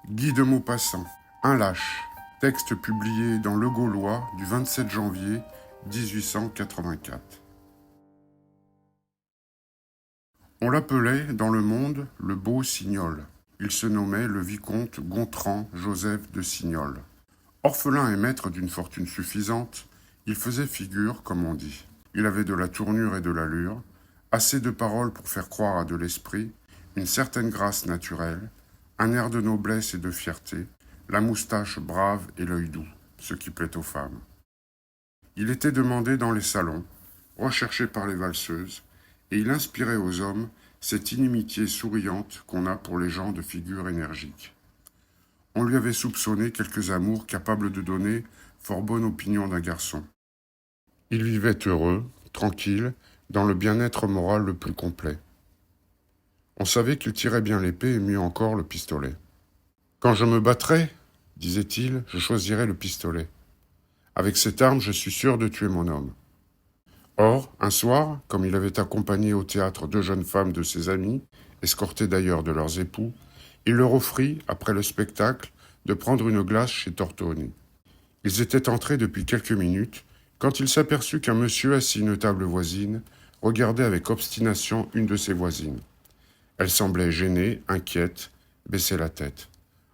Guy de Maupassant, Un lâche, texte publié dans Le Gaulois du 27 janvier 1884. On l'appelait dans le monde le beau Signol. Il se nommait le vicomte Gontran Joseph de Signol. Orphelin et maître d'une fortune suffisante, il faisait figure, comme on dit. Il avait de la tournure et de l'allure, assez de paroles pour faire croire à de l'esprit, une certaine grâce naturelle, un air de noblesse et de fierté, la moustache brave et l'œil doux, ce qui plaît aux femmes. Il était demandé dans les salons, recherché par les valseuses, et il inspirait aux hommes cette inimitié souriante qu'on a pour les gens de figure énergique. On lui avait soupçonné quelques amours capables de donner fort bonne opinion d'un garçon. Il vivait heureux, tranquille, dans le bien-être moral le plus complet. On savait qu'il tirait bien l'épée et mieux encore le pistolet. « Quand je me battrai, disait-il, je choisirai le pistolet. Avec cette arme, je suis sûr de tuer mon homme. » Or, un soir, comme il avait accompagné au théâtre deux jeunes femmes de ses amis, escortées d'ailleurs de leurs époux, il leur offrit, après le spectacle, de prendre une glace chez Tortoni. Ils étaient entrés depuis quelques minutes, quand il s'aperçut qu'un monsieur assis à une table voisine regardait avec obstination une de ses voisines. Elle semblait gênée, inquiète, baissait la tête.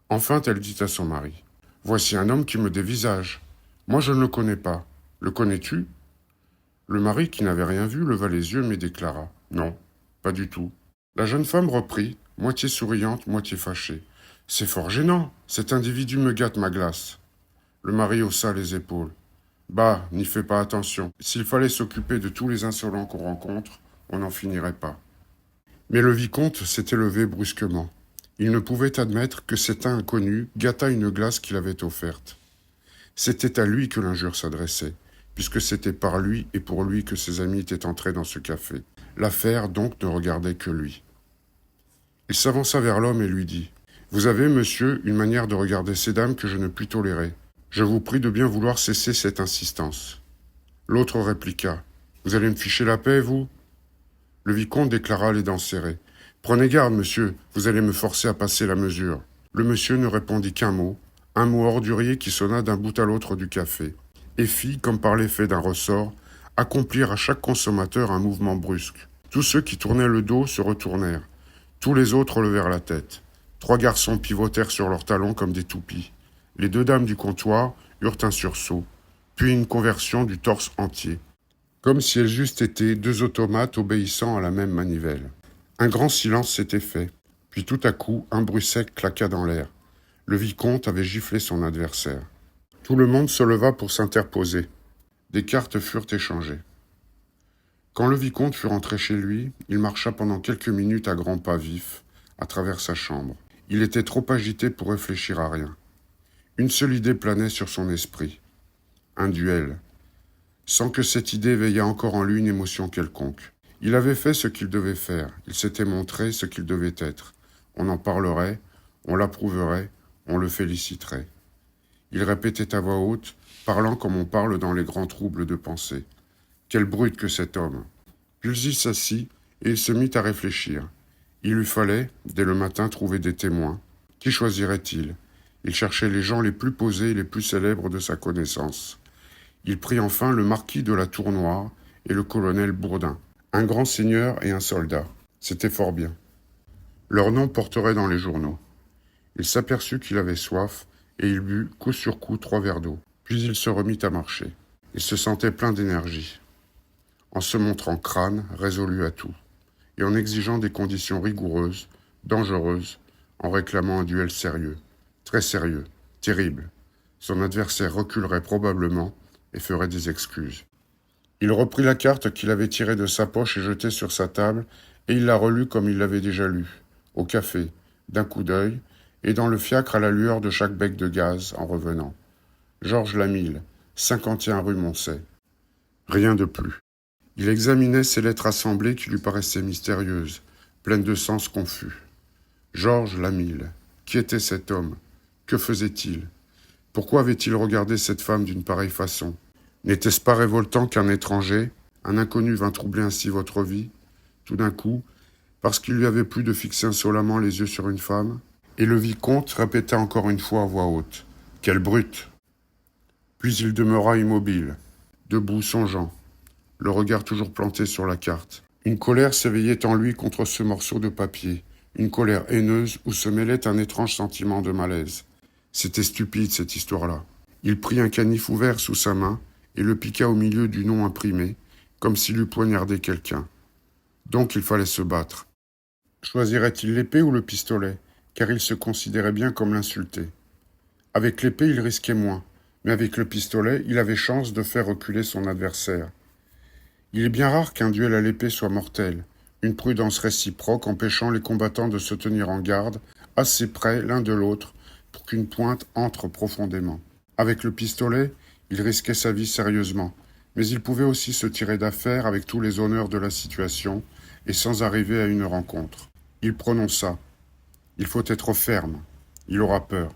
Enfin, elle dit à son mari, « Voici un homme qui me dévisage. Moi, je ne le connais pas. Le connais-tu » Le mari, qui n'avait rien vu, leva les yeux mais déclara, « Non, pas du tout. » La jeune femme reprit, moitié souriante, moitié fâchée. « C'est fort gênant. Cet individu me gâte ma glace. » Le mari haussa les épaules. « Bah, n'y fais pas attention. S'il fallait s'occuper de tous les insolents qu'on rencontre, on n'en finirait pas. » Mais le vicomte s'était levé brusquement. Il ne pouvait admettre que cet inconnu gâtât une glace qu'il avait offerte. C'était à lui que l'injure s'adressait, puisque c'était par lui et pour lui que ses amis étaient entrés dans ce café. L'affaire donc ne regardait que lui. Il s'avança vers l'homme et lui dit « Vous avez, monsieur, une manière de regarder ces dames que je ne puis tolérer. Je vous prie de bien vouloir cesser cette insistance. » L'autre répliqua « Vous allez me ficher la paix, vous ?» Le vicomte déclara les dents serrées. « Prenez garde, monsieur, vous allez me forcer à passer la mesure. » Le monsieur ne répondit qu'un mot ordurier qui sonna d'un bout à l'autre du café, et fit, comme par l'effet d'un ressort, accomplir à chaque consommateur un mouvement brusque. Tous ceux qui tournaient le dos se retournèrent. Tous les autres levèrent la tête. Trois garçons pivotèrent sur leurs talons comme des toupies. Les deux dames du comptoir eurent un sursaut, puis une conversion du torse entier, comme si elles eussent été deux automates obéissant à la même manivelle. Un grand silence s'était fait, puis tout à coup, un bruit sec claqua dans l'air. Le vicomte avait giflé son adversaire. Tout le monde se leva pour s'interposer. Des cartes furent échangées. Quand le vicomte fut rentré chez lui, il marcha pendant quelques minutes à grands pas vifs, à travers sa chambre. Il était trop agité pour réfléchir à rien. Une seule idée planait sur son esprit. Un duel. Sans que cette idée éveillât encore en lui une émotion quelconque. Il avait fait ce qu'il devait faire, il s'était montré ce qu'il devait être. On en parlerait, on l'approuverait, on le féliciterait. Il répétait à voix haute, parlant comme on parle dans les grands troubles de pensée. Quel brute que cet homme! Puis il s'assit et il se mit à réfléchir. Il lui fallait, dès le matin, trouver des témoins. Qui choisirait-il? Il cherchait les gens les plus posés et les plus célèbres de sa connaissance. Il prit enfin le marquis de la Tour Noire et le colonel Bourdin, un grand seigneur et un soldat. C'était fort bien. Leur nom porterait dans les journaux. Il s'aperçut qu'il avait soif, et il but, coup sur coup, 3 verres d'eau. Puis il se remit à marcher. Il se sentait plein d'énergie, en se montrant crâne, résolu à tout, et en exigeant des conditions rigoureuses, dangereuses, en réclamant un duel sérieux, très sérieux, terrible. Son adversaire reculerait probablement et ferait des excuses. Il reprit la carte qu'il avait tirée de sa poche et jetée sur sa table, et il la relut comme il l'avait déjà lue, au café, d'un coup d'œil, et dans le fiacre à la lueur de chaque bec de gaz en revenant. Georges Lamille, 51 rue Moncey. Rien de plus. Il examinait ces lettres assemblées qui lui paraissaient mystérieuses, pleines de sens confus. Georges Lamille. Qui était cet homme? Que faisait-il? Pourquoi avait-il regardé cette femme d'une pareille façon? N'était-ce pas révoltant qu'un étranger, un inconnu vint troubler ainsi votre vie, tout d'un coup, parce qu'il lui avait plu de fixer insolemment les yeux sur une femme? Et le vicomte répéta encore une fois à voix haute. « Quelle brute !» Puis il demeura immobile, debout songeant, le regard toujours planté sur la carte. Une colère s'éveillait en lui contre ce morceau de papier, une colère haineuse où se mêlait un étrange sentiment de malaise. C'était stupide, cette histoire-là. Il prit un canif ouvert sous sa main et le piqua au milieu du nom imprimé, comme s'il eût poignardé quelqu'un. Donc il fallait se battre. Choisirait-il l'épée ou le pistolet, car il se considérait bien comme l'insulté. Avec l'épée, il risquait moins, mais avec le pistolet, il avait chance de faire reculer son adversaire. Il est bien rare qu'un duel à l'épée soit mortel, une prudence réciproque empêchant les combattants de se tenir en garde, assez près l'un de l'autre, pour qu'une pointe entre profondément. Avec le pistolet, il risquait sa vie sérieusement, mais il pouvait aussi se tirer d'affaire avec tous les honneurs de la situation et sans arriver à une rencontre. Il prononça. Il faut être ferme. Il aura peur.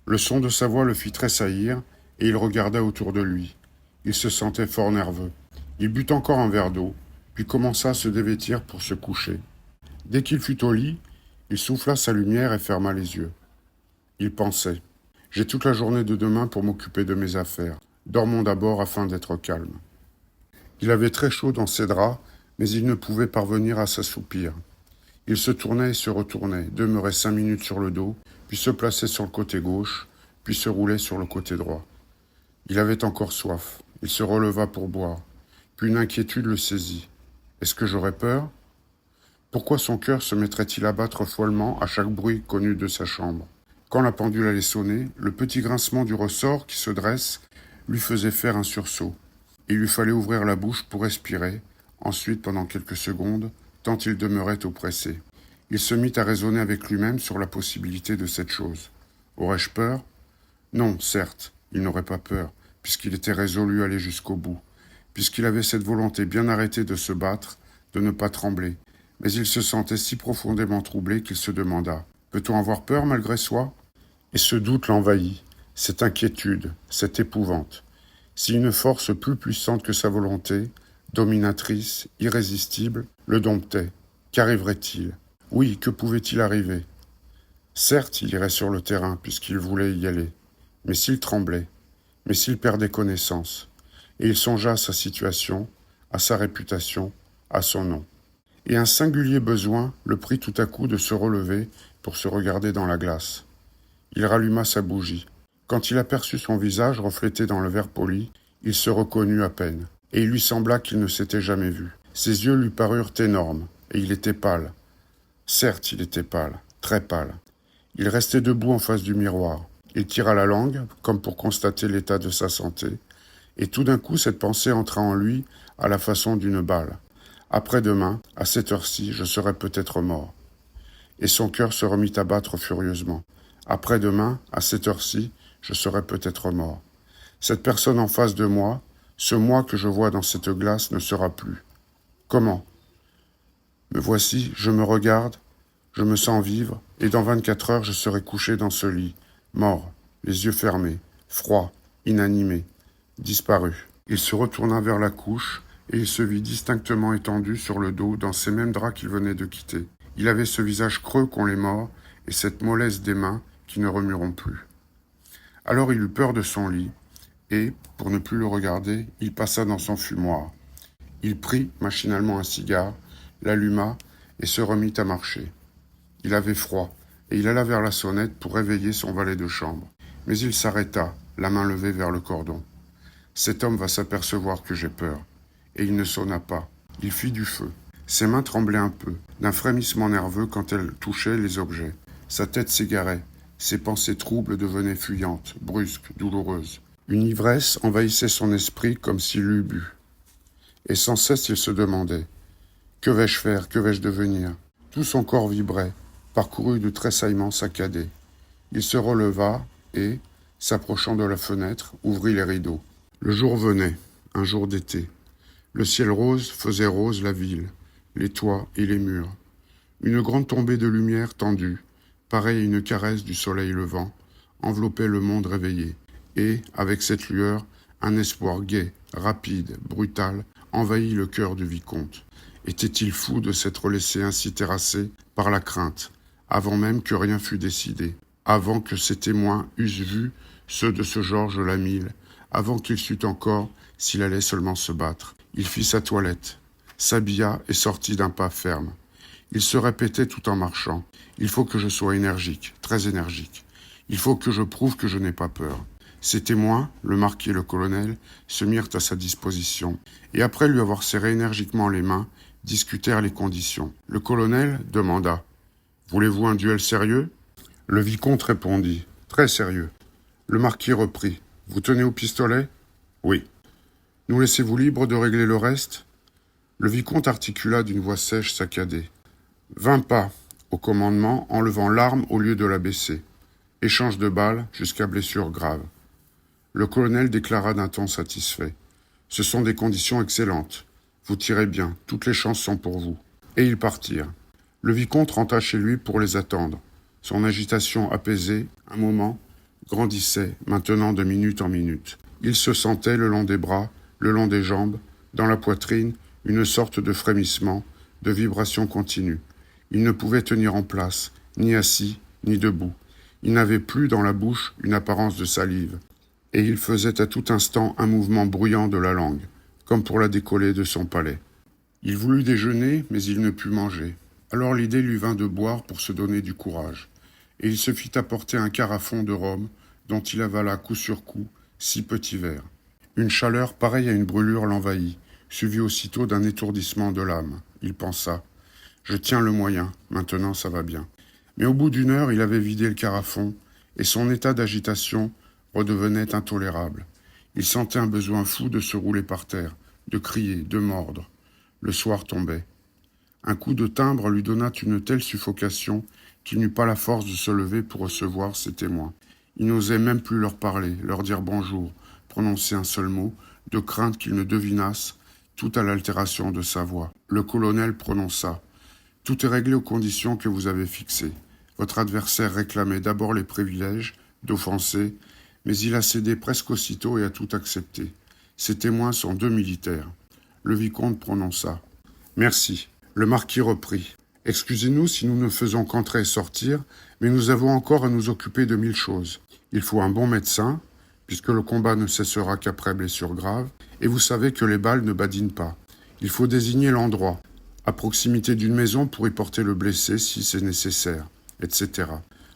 Le son de sa voix le fit tressaillir et il regarda autour de lui. Il se sentait fort nerveux. Il but encore un verre d'eau, puis commença à se dévêtir pour se coucher. Dès qu'il fut au lit, il souffla sa lumière et ferma les yeux. Il pensait. J'ai toute la journée de demain pour m'occuper de mes affaires. Dormons d'abord afin d'être calme. Il avait très chaud dans ses draps, mais il ne pouvait parvenir à s'assoupir. Il se tournait et se retournait, demeurait 5 minutes sur le dos, puis se plaçait sur le côté gauche, puis se roulait sur le côté droit. Il avait encore soif. Il se releva pour boire. Puis une inquiétude le saisit. Est-ce que j'aurais peur ? Pourquoi son cœur se mettrait-il à battre follement à chaque bruit connu de sa chambre ? Quand la pendule allait sonner, le petit grincement du ressort qui se dresse lui faisait faire un sursaut. Il lui fallait ouvrir la bouche pour respirer, ensuite pendant quelques secondes, tant il demeurait oppressé. Il se mit à raisonner avec lui-même sur la possibilité de cette chose. Aurais-je peur ? Non, certes, il n'aurait pas peur, puisqu'il était résolu à aller jusqu'au bout, puisqu'il avait cette volonté bien arrêtée de se battre, de ne pas trembler. Mais il se sentait si profondément troublé qu'il se demanda « Peut-on avoir peur malgré soi ?» Et ce doute l'envahit, cette inquiétude, cette épouvante. Si une force plus puissante que sa volonté, dominatrice, irrésistible, le domptait, qu'arriverait-il ? Oui, que pouvait-il arriver ? Certes, il irait sur le terrain, puisqu'il voulait y aller. Mais s'il tremblait, mais s'il perdait connaissance, et il songea à sa situation, à sa réputation, à son nom. Et un singulier besoin le prit tout à coup de se relever pour se regarder dans la glace. Il ralluma sa bougie. Quand il aperçut son visage reflété dans le verre poli, il se reconnut à peine, et il lui sembla qu'il ne s'était jamais vu. Ses yeux lui parurent énormes, et il était pâle. Certes, il était pâle, très pâle. Il restait debout en face du miroir. Il tira la langue, comme pour constater l'état de sa santé, et tout d'un coup cette pensée entra en lui à la façon d'une balle. Après-demain, à cette heure-ci, je serai peut-être mort. Et son cœur se remit à battre furieusement. Après-demain, à cette heure-ci, je serai peut-être mort. Cette personne en face de moi, ce moi que je vois dans cette glace ne sera plus. Comment ? Me voici, je me regarde, je me sens vivre, et dans 24 heures je serai couché dans ce lit, mort, les yeux fermés, froid, inanimé, disparu. Il se retourna vers la couche, et il se vit distinctement étendu sur le dos dans ces mêmes draps qu'il venait de quitter. Il avait ce visage creux qu'ont les morts, et cette mollesse des mains qui ne remueront plus. Alors il eut peur de son lit, et, pour ne plus le regarder, il passa dans son fumoir. Il prit machinalement un cigare, l'alluma et se remit à marcher. Il avait froid, et il alla vers la sonnette pour réveiller son valet de chambre. Mais il s'arrêta, la main levée vers le cordon. Cet homme va s'apercevoir que j'ai peur. Et il ne sonna pas. Il fit du feu. Ses mains tremblaient un peu, d'un frémissement nerveux quand elles touchaient les objets. Sa tête s'égarait. Ses pensées troubles devenaient fuyantes, brusques, douloureuses. Une ivresse envahissait son esprit comme s'il eût bu. Et sans cesse il se demandait « Que vais-je faire ? Que vais-je devenir ?» Tout son corps vibrait, parcouru de tressaillements saccadés. Il se releva et, s'approchant de la fenêtre, ouvrit les rideaux. Le jour venait, un jour d'été. Le ciel rose faisait rose la ville, les toits et les murs. Une grande tombée de lumière tendue, pareille à une caresse du soleil levant, enveloppait le monde réveillé. Et, avec cette lueur, un espoir gai, rapide, brutal, envahit le cœur du vicomte. Était-il fou de s'être laissé ainsi terrasser par la crainte, avant même que rien fût décidé, avant que ses témoins eussent vu ceux de ce Georges Lamille, avant qu'il sût encore s'il allait seulement se battre. Il fit sa toilette, s'habilla et sortit d'un pas ferme. Il se répétait tout en marchant. Il faut que je sois énergique, très énergique. Il faut que je prouve que je n'ai pas peur. Ses témoins, le marquis et le colonel, se mirent à sa disposition, et après lui avoir serré énergiquement les mains, discutèrent les conditions. Le colonel demanda « Voulez-vous un duel sérieux ?» Le vicomte répondit « Très sérieux ». Le marquis reprit « Vous tenez au pistolet ?»« Oui. »« Nous laissez-vous libre de régler le reste ?» Le vicomte articula d'une voix sèche saccadée. 20 pas au commandement en levant l'arme au lieu de la baisser. Échange de balles jusqu'à blessure grave. Le colonel déclara d'un ton satisfait. Ce sont des conditions excellentes. Vous tirez bien, toutes les chances sont pour vous. Et ils partirent. Le vicomte rentra chez lui pour les attendre. Son agitation apaisée, un moment, grandissait, maintenant de minute en minute. Il se sentait le long des bras, le long des jambes, dans la poitrine, une sorte de frémissement, de vibration continue. Il ne pouvait tenir en place, ni assis, ni debout. Il n'avait plus dans la bouche une apparence de salive, et il faisait à tout instant un mouvement bruyant de la langue, comme pour la décoller de son palais. Il voulut déjeuner, mais il ne put manger. Alors l'idée lui vint de boire pour se donner du courage, et il se fit apporter un carafon de rhum, dont il avala coup sur coup 6 petits verres. Une chaleur pareille à une brûlure l'envahit, suivi aussitôt d'un étourdissement de l'âme. Il pensa « Je tiens le moyen, maintenant ça va bien ». Mais au bout d'une heure, il avait vidé le carafon, et son état d'agitation redevenait intolérable. Il sentait un besoin fou de se rouler par terre, de crier, de mordre. Le soir tombait. Un coup de timbre lui donna une telle suffocation qu'il n'eut pas la force de se lever pour recevoir ses témoins. Il n'osait même plus leur parler, leur dire bonjour, prononcer un seul mot, de crainte qu'ils ne devinassent tout à l'altération de sa voix. Le colonel prononça « Tout est réglé aux conditions que vous avez fixées. Votre adversaire réclamait d'abord les privilèges d'offenser, mais il a cédé presque aussitôt et a tout accepté. Ses témoins sont 2 militaires. » Le vicomte prononça « Merci. » Le marquis reprit « Excusez-nous si nous ne faisons qu'entrer et sortir, mais nous avons encore à nous occuper de 1000 choses. Il faut un bon médecin, puisque le combat ne cessera qu'après blessure grave, et vous savez que les balles ne badinent pas. Il faut désigner l'endroit, à proximité d'une maison pour y porter le blessé si c'est nécessaire, etc.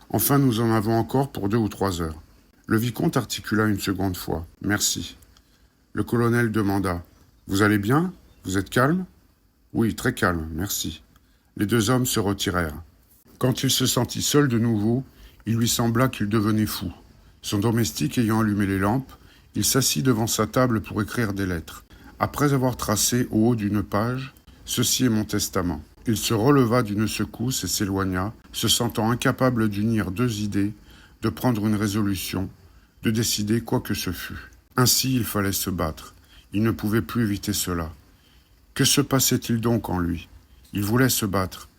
Enfin, nous en avons encore pour 2 ou 3 heures. » Le vicomte articula une seconde fois « Merci. » Le colonel demanda « Vous allez bien? Vous êtes calme ?»« Oui, très calme, merci. » Les 2 hommes se retirèrent. Quand il se sentit seul de nouveau, il lui sembla qu'il devenait fou. Son domestique ayant allumé les lampes, il s'assit devant sa table pour écrire des lettres. Après avoir tracé au haut d'une page « Ceci est mon testament », il se releva d'une secousse et s'éloigna, se sentant incapable d'unir 2 idées, de prendre une résolution, de décider quoi que ce fût. Ainsi il fallait se battre. Il ne pouvait plus éviter cela. Que se passait-il donc en lui? Il voulait se battre.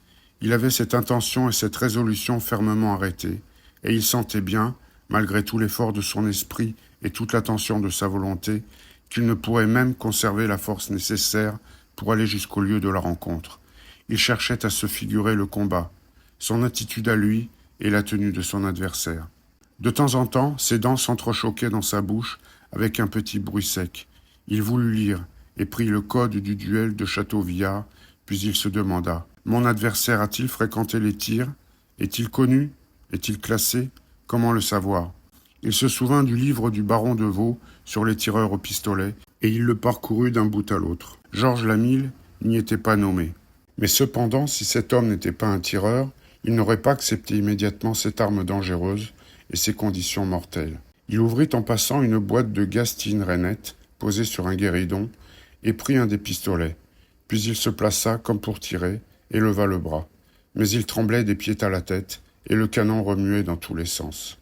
Il avait cette intention et cette résolution fermement arrêtées, et il sentait bien, malgré tout l'effort de son esprit et toute l'attention de sa volonté, qu'il ne pourrait même conserver la force nécessaire pour aller jusqu'au lieu de la rencontre. Il cherchait à se figurer le combat, son attitude à lui et la tenue de son adversaire. De temps en temps, ses dents s'entrechoquaient dans sa bouche avec un petit bruit sec. Il voulut lire et prit le code du duel de Châteauvillard, puis il se demanda « Mon adversaire a-t-il fréquenté les tirs? Est-il connu? Est-il classé? Comment le savoir ?» Il se souvint du livre du baron de Vaux sur les tireurs au pistolet, et il le parcourut d'un bout à l'autre. Georges Lamille n'y était pas nommé. Mais cependant, si cet homme n'était pas un tireur, il n'aurait pas accepté immédiatement cette arme dangereuse et ses conditions mortelles. Il ouvrit en passant une boîte de gastine rainette posée sur un guéridon et prit un des pistolets. Puis il se plaça comme pour tirer et leva le bras. Mais il tremblait des pieds à la tête et le canon remuait dans tous les sens.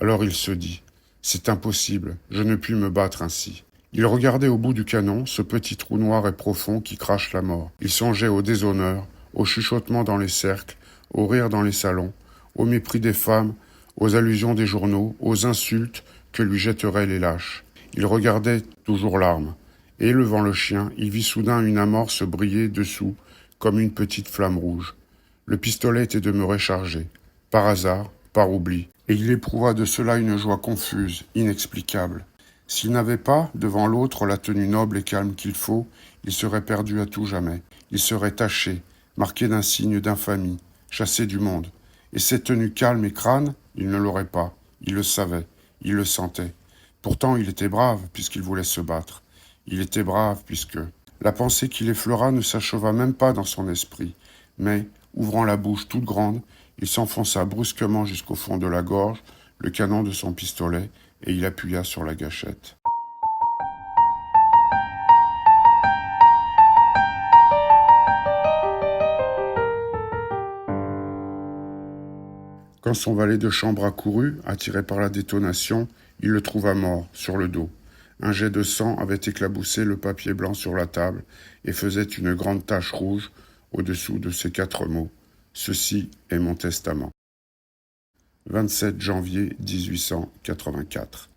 Alors il se dit « C'est impossible, je ne puis me battre ainsi. » Il regardait au bout du canon ce petit trou noir et profond qui crache la mort. Il songeait au déshonneur, au chuchotement dans les cercles, au rire dans les salons, au mépris des femmes, aux allusions des journaux, aux insultes que lui jetteraient les lâches. Il regardait toujours l'arme, et élevant le chien, il vit soudain une amorce briller dessous comme une petite flamme rouge. Le pistolet était demeuré chargé, par hasard, par oubli, et il éprouva de cela une joie confuse, inexplicable. S'il n'avait pas, devant l'autre, la tenue noble et calme qu'il faut, il serait perdu à tout jamais. Il serait taché, marqué d'un signe d'infamie, chassé du monde. Et cette tenue calme et crâne, il ne l'aurait pas. Il le savait, il le sentait. Pourtant, il était brave, puisqu'il voulait se battre. Il était brave, puisque... La pensée qu'il effleura ne s'acheva même pas dans son esprit, mais, ouvrant la bouche toute grande, il s'enfonça brusquement jusqu'au fond de la gorge le canon de son pistolet, et il appuya sur la gâchette. Quand son valet de chambre accourut, attiré par la détonation, il le trouva mort, sur le dos. Un jet de sang avait éclaboussé le papier blanc sur la table et faisait une grande tache rouge au-dessous de ces 4 mots. Ceci est mon testament. 27 janvier 1884.